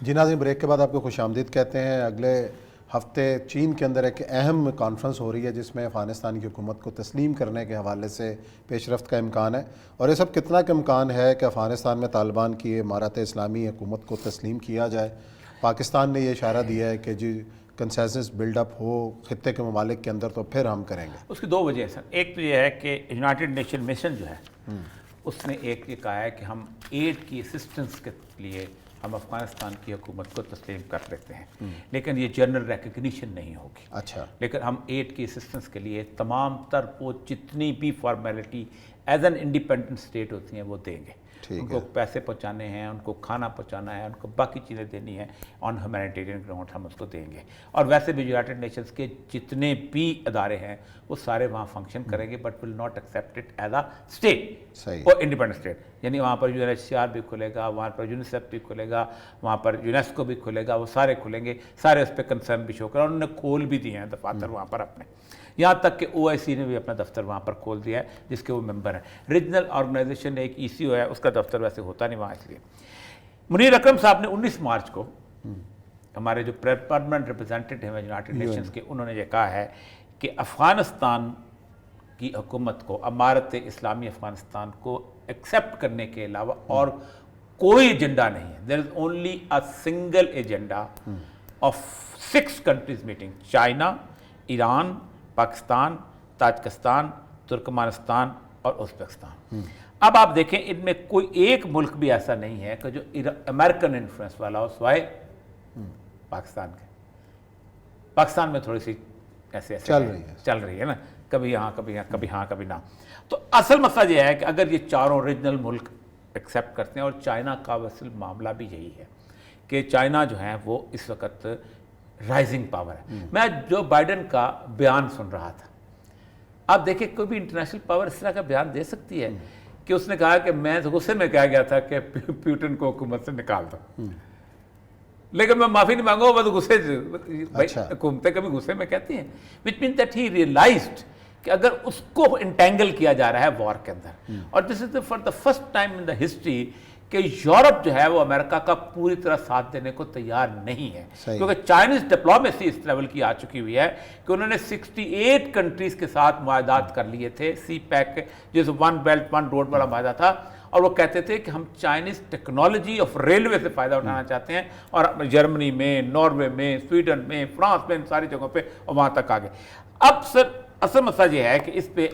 جی ناظرین، بریک کے بعد آپ کو خوش آمدید کہتے ہیں۔ اگلے ہفتے چین کے اندر ایک اہم کانفرنس ہو رہی ہے جس میں افغانستان کی حکومت کو تسلیم کرنے کے حوالے سے پیش رفت کا امکان ہے، اور یہ سب کتنا کا امکان ہے کہ افغانستان میں طالبان کی امارت اسلامی حکومت کو تسلیم کیا جائے۔ پاکستان نے یہ اشارہ دیا ہے کہ جی کنسنسس بلڈ اپ ہو خطے کے ممالک کے اندر تو پھر ہم کریں گے۔ اس کی دو وجہ ہیں سر۔ ایک تو یہ ہے کہ یونائٹڈ نیشن مشن جو ہے اس نے ایک یہ کہا ہے کہ ہم ایڈ کی اسسٹنس کے لیے ہم افغانستان کی حکومت کو تسلیم کر لیتے ہیں، لیکن یہ جنرل ریکگنیشن نہیں ہوگی۔ اچھا، لیکن ہم ایڈ کی اسسٹنس کے لیے تمام تر وہ جتنی بھی formality as an independent state ہوتی ہیں وہ دیں گے۔ ان کو پیسے پہنچانے ہیں، ان کو کھانا پہنچانا ہے، ان کو باقی چیزیں دینی ہیں، آن ہیومینیٹیرین گراؤنڈ ہم اس کو دیں گے۔ اور ویسے بھی یونائٹڈ نیشنز کے جتنے بھی ادارے ہیں وہ سارے وہاں فنکشن کریں گے، but will not accept it as a state صحیح، اور انڈیپینڈنٹ اسٹیٹ۔ یعنی وہاں پر UNHCR بھی کھلے گا، وہاں پر یونیسیف بھی کھلے گا، وہاں پر یونیسکو بھی کھلے گا، وہ سارے کھلیں گے، سارے اس پہ کنسرن بھی شو کریں۔ انہوں نے کھول بھی دیے ہیں دفاتر وہاں پر اپنے، یہاں تک کہ OIC نے بھی اپنا دفتر وہاں پر کھول دیا ہے جس کے وہ ممبر ہیں۔ ریجنل آرگنائزیشن ایک ECO ہے، اس کا دفتر ویسے ہوتا نہیں وہاں، اس لیے منیر اکرم صاحب نے 19 مارچ کو ہمارے جو پرماننٹ ریپرزینٹیٹیو ہیں یونائٹڈ نیشنز کے، انہوں نے یہ کہا ہے کہ افغانستان کی حکومت کو امارت اسلامی افغانستان کو ایکسیپٹ کرنے کے علاوہ اور کوئی ایجنڈا نہیں ہے۔ There is only a single agenda of 6 countries meeting: China, Iran, Pakistan, Tajikistan, Turkmenistan اور ازبکستان۔ اب آپ دیکھیں ان میں کوئی ایک ملک بھی ایسا نہیں ہے کہ جو امریکن انفلوئنس والا ہو سوائے پاکستان کے۔ پاکستان میں تھوڑی سی ایسے چل رہی ہے نا، کبھی یہاں کبھی یہاں، کبھی ہاں کبھی نہ۔ تو اصل مسئلہ یہ ہے کہ اگر یہ چاروں ریجنل ملک ایکسیپٹ کرتے ہیں، اور چائنا کا اصل معاملہ بھی یہی ہے کہ چائنا جو ہے وہ اس وقت رائزنگ پاور ہے۔ میں جو بائیڈن کا بیان سن رہا تھا، آپ دیکھیں کوئی بھی انٹرنیشنل پاور اس طرح کا بیان دے سکتی ہے کہ اس نے کہا کہ میں غصے میں کہا گیا تھا کہ پیوٹن کو حکومت سے نکال دو، لیکن میں معافی نہیں مانگوں، بس غصے سے۔ حکومتیں کبھی غصے میں کہتی ہیں، which means that he realized کہ اگر اس کو انٹینگل کیا جا رہا ہے وار کے اندر، اور this is for the first time in the history کہ یورپ جو ہے وہ امریکہ کا پوری طرح ساتھ دینے کو تیار نہیں ہے، کیونکہ چائنیز ڈپلومیسی اس لیول کی آ چکی ہوئی ہے کہ انہوں نے 68 کنٹریز کے ساتھ معاہدات کر لیے تھے، سی پیک جیسے 1 بیلٹ 1 روڈ والا معاہدہ تھا، اور وہ کہتے تھے کہ ہم چائنیز ٹیکنالوجی آف ریلوے سے فائدہ اٹھانا چاہتے ہیں، اور جرمنی میں، ناروے میں، سویڈن میں، فرانس میں، ان ساری جگہوں پہ اور وہاں تک آگے۔ اب سر اصل مسئلہ یہ ہے کہ اس پہ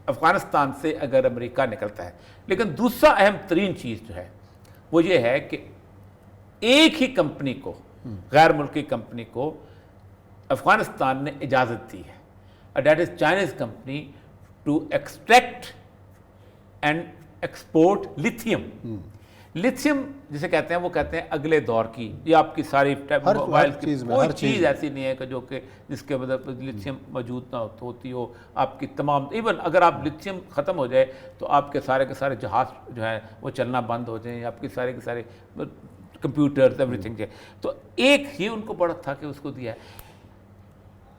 افغانستان سے اگر امریکہ نکلتا ہے، لیکن دوسرا اہم ترین چیز جو ہے وہ یہ ہے کہ ایک ہی کمپنی کو، غیر ملکی کمپنی کو افغانستان نے اجازت دی ہے، that is Chinese company to extract and export lithium. Lithium جسے کہتے ہیں، وہ کہتے ہیں اگلے دور کی، یہ آپ کی ساری موبائل کی کوئی چیز ایسی نہیں ہے کہ جو کہ جس کے مطلب لیتھیم موجود نہ ہوتی ہو۔ آپ کی تمام، ایون اگر آپ لیتھیم ختم ہو جائے تو آپ کے سارے جہاز جو ہیں وہ چلنا بند ہو جائیں، آپ کی سارے کے سارے کمپیوٹرز ایوری تھنگ۔ تو ایک ہی ان کو بڑا تھا کہ اس کو دیا ہے۔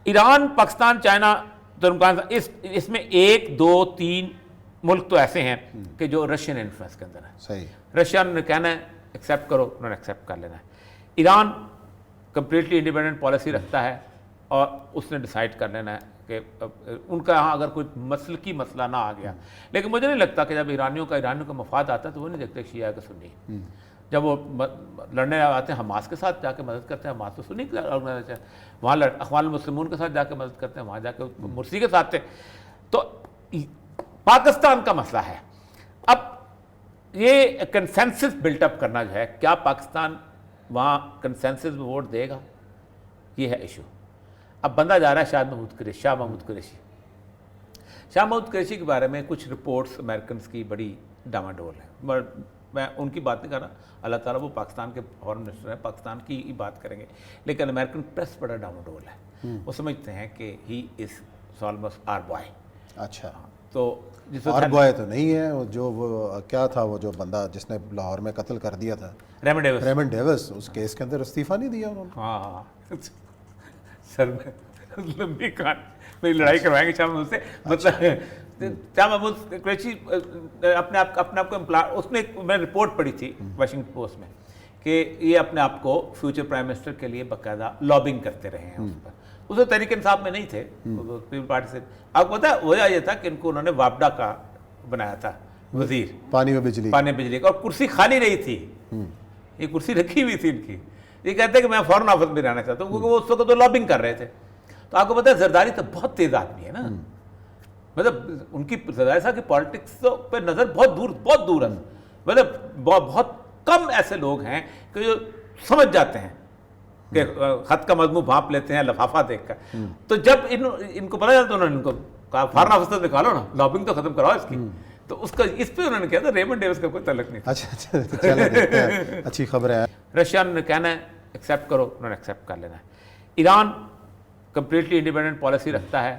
ایران، پاکستان، چائنا، ترکمانستان، اس میں 1 2 3 ملک تو ایسے ہیں کہ جو رشین انفلوئنس کے اندر ہے۔ صحیح، رشیا نے کہنا ہے ایکسیپٹ کرو، انہوں نے ایکسیپٹ کر لینا ہے۔ ایران کمپلیٹلی انڈیپینڈنٹ پالیسی رکھتا ہے، اور اس نے ڈیسائیڈ کر لینا ہے کہ ان کا یہاں اگر کوئی مسلکی مسئلہ نہ آ گیا۔ لیکن مجھے نہیں لگتا کہ جب ایرانیوں کا مفاد آتا ہے تو وہ نہیں دیکھتے شیعہ کہ سنی۔ جب وہ لڑنے آتے ہیں حماس کے ساتھ جا کے مدد کرتے ہیں، حماس تو سنی آرگنائزیشن، وہاں اخوان المسلمون کے ساتھ جا کے مدد کرتے ہیں، وہاں جا کے مرسی کے ساتھ تھے۔ تو پاکستان کا مسئلہ ہے اب یہ کنسنسس بلٹ اپ کرنا جو ہے، کیا پاکستان وہاں کنسنسس میں ووٹ دے گا، یہ ہے ایشو۔ اب بندہ جا رہا ہے شاہ محمود قریشی۔ شاہ محمود قریشی کے بارے میں کچھ رپورٹس امریکنز کی بڑی ڈاما ڈول ہے، میں ان کی بات نہیں کر رہا، اللہ تعالیٰ وہ پاکستان کے فارن منسٹر ہیں، پاکستان کی ہی بات کریں گے، لیکن امریکن پریس بڑا ڈاما ڈول ہے، وہ سمجھتے ہیں کہ ہی از آلموسٹ آر بوائے۔ اچھا، تو اور بوائے تو نہیں ہے، جو وہ کیا تھا، وہ جو بندہ جس نے لاہور میں قتل کر دیا تھا، ریمنڈ ڈیوس، اس کیس کے اندر استعفیٰ نہیں دیا انہوں نے۔ ہاں سر میں لمبی میری لڑائی کروائیں گے شاہ محمود سے، مطلب شاہ محمود قریشی اپنے آپ کو اس نے، میں رپورٹ پڑھی تھی واشنگٹن پوسٹ میں کہ یہ اپنے آپ کو فیوچر پرائم منسٹر کے لیے باقاعدہ لابنگ کرتے رہے ہیں اس پر. اس وقت تحریک انصاف میں نہیں تھے پیپل پارٹی سے. آپ کو پتا ہے وجہ یہ تھا کہ ان کو انہوں نے وابڈا کا بنایا تھا وزیر, پانی و بجلی کا, اور کرسی خالی نہیں تھی, یہ کرسی رکھی ہوئی تھی ان کی. یہ کہتے ہیں کہ میں فورن آفس میں رہنا چاہتا ہوں, کیونکہ وہ اس وقت تو لابنگ کر رہے تھے. تو آپ کو پتا ہے زرداری تو بہت تیز آدمی ہے نا, مطلب ان کی زرداری صاحب کی پالیٹکس پہ نظر بہت دور ہے. مطلب بہت کم ایسے لوگ ہیں کہ جو سمجھ جاتے ہیں کہ خط کا مضمون بھانپ لیتے ہیں لفافہ دیکھ کر. تو جب ان کو پتا چلتا انہوں نے ان کو کہا فارن آفس سے نکالو نا, لابنگ تو ختم کراؤ اس کی. تو اس پہ انہوں نے کہا تھا ریمنڈ ڈیوس کا کوئی تعلق نہیں. اچھا چلیں دیکھتے ہیں, اچھی خبر ہے. رشیا نے کہنا ہے ایکسیپٹ کرو, انہوں نے ایکسیپٹ کر لینا ہے. ایران کمپلیٹلی انڈیپینڈنٹ پالیسی رکھتا ہے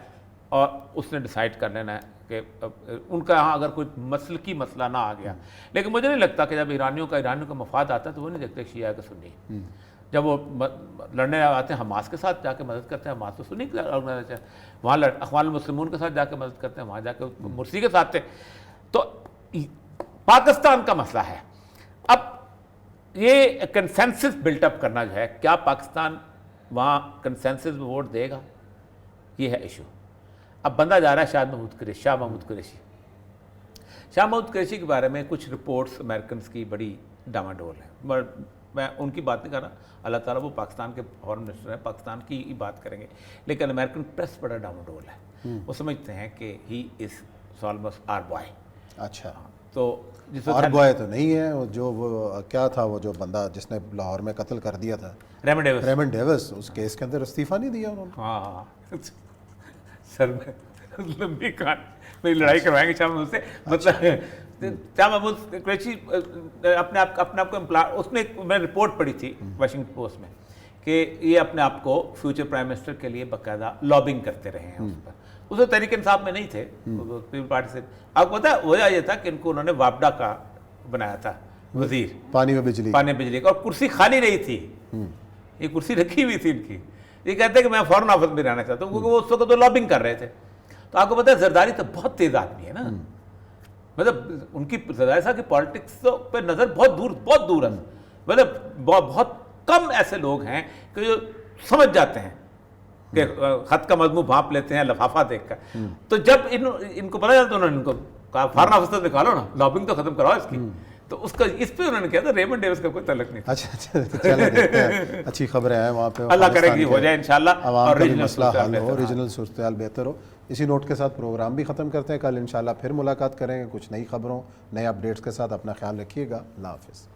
اور اس نے ڈیسائیڈ کر لینا ہے کہ ان کا یہاں اگر کوئی مسلکی مسئلہ نہ آ گیا. لیکن مجھے نہیں لگتا کہ جب ایرانیوں کا مفاد آتا ہے تو وہ نہیں دیکھتے شیعہ کہ سنی. جب وہ لڑنے آتے ہیں حماس کے ساتھ جا کے مدد کرتے ہیں, حماس تو سنی آرگنائزیشن, وہاں اخوان المسلمون کے ساتھ جا کے مدد کرتے ہیں, وہاں جا کے مرسی کے ساتھ تھے. تو پاکستان کا مسئلہ ہے اب یہ کنسنسس بلٹ اپ کرنا جو ہے, کیا پاکستان وہاں کنسنسس میں ووٹ دے گا, یہ ہے ایشو. اب بندہ جا رہا ہے شاہ محمود قریشی. شاہ محمود قریشی کے بارے میں کچھ رپورٹس امریکنس کی بڑی ڈاواڈول ہیں. میں ان کی بات نہیں کر رہا, اللہ تعالیٰ وہ پاکستان کے فارن منسٹر ہیں, پاکستان کی ہی بات کریں گے. لیکن امریکن پریس بڑا ڈاواڈول ہے, وہ سمجھتے ہیں کہ ہی از آلموسٹ آر بوائے. اچھا, تو جس آر بوائے تو نہیں ہے, جو وہ کیا تھا, وہ جو بندہ جس نے لاہور میں قتل کر دیا تھا ریمنڈ ڈیوس, اس کیس کے اندر استعفیٰ نہیں دیا انہوں نے. ہاں سر میں لمبی میری لڑائی کروائیں گے شاہ محمود سے. مطلب شاہ محمود قریشی اپنے آپ کو اس نے میں رپورٹ پڑھی تھی واشنگٹن پوسٹ میں کہ یہ اپنے آپ کو فیوچر پرائم منسٹر کے لیے باقاعدہ لابنگ کرتے رہے ہیں اس پر. اس وقت تحریک انصاف میں نہیں تھے پیپل پارٹی سے. آپ کو پتا ہے وجہ یہ تھا کہ ان کو انہوں نے وابڈا کا بنایا تھا وزیر, پانی و بجلی کا, اور کرسی خالی نہیں تھی, یہ کرسی رکھی ہوئی تھی ان کی. یہ کہتے ہیں کہ میں فورن آفس میں رہنا چاہتا ہوں, کیونکہ وہ اس وقت تو لابنگ کر رہے تھے. تو آپ کو پتا ہے زرداری تو بہت تیز آدمی ہے نا, مطلب ان کی زرداری صاحب کی پالیٹکس پہ نظر بہت دور ہے. مطلب بہت کم ایسے لوگ ہیں کہ جو سمجھ جاتے ہیں کہ خط کا مضمون بھانپ لیتے ہیں لفافہ دیکھ کر. تو جب ان کو پتا چلتا انہوں نے ان کو کہا فارن آفس سے نکالو نا, لابنگ تو ختم کراؤ اس کی. تو اس پہ انہوں نے کہا تھا ریمنڈ ڈیوس کا کوئی تعلق نہیں. اچھا چلیں دیکھتے ہیں, اچھی خبریں ہیں وہاں پہ. اللہ کرے کہ ہو جائے انشاءاللہ, عوام کا بھی مسئلہ حل ہو, ریجنل صورتحال بہتر ہو. اسی نوٹ کے ساتھ پروگرام بھی ختم کرتے ہیں. کل انشاءاللہ پھر ملاقات کریں گے کچھ نئی خبروں, نئے اپڈیٹس کے ساتھ. اپنا خیال رکھیے گا. اللہ حافظ.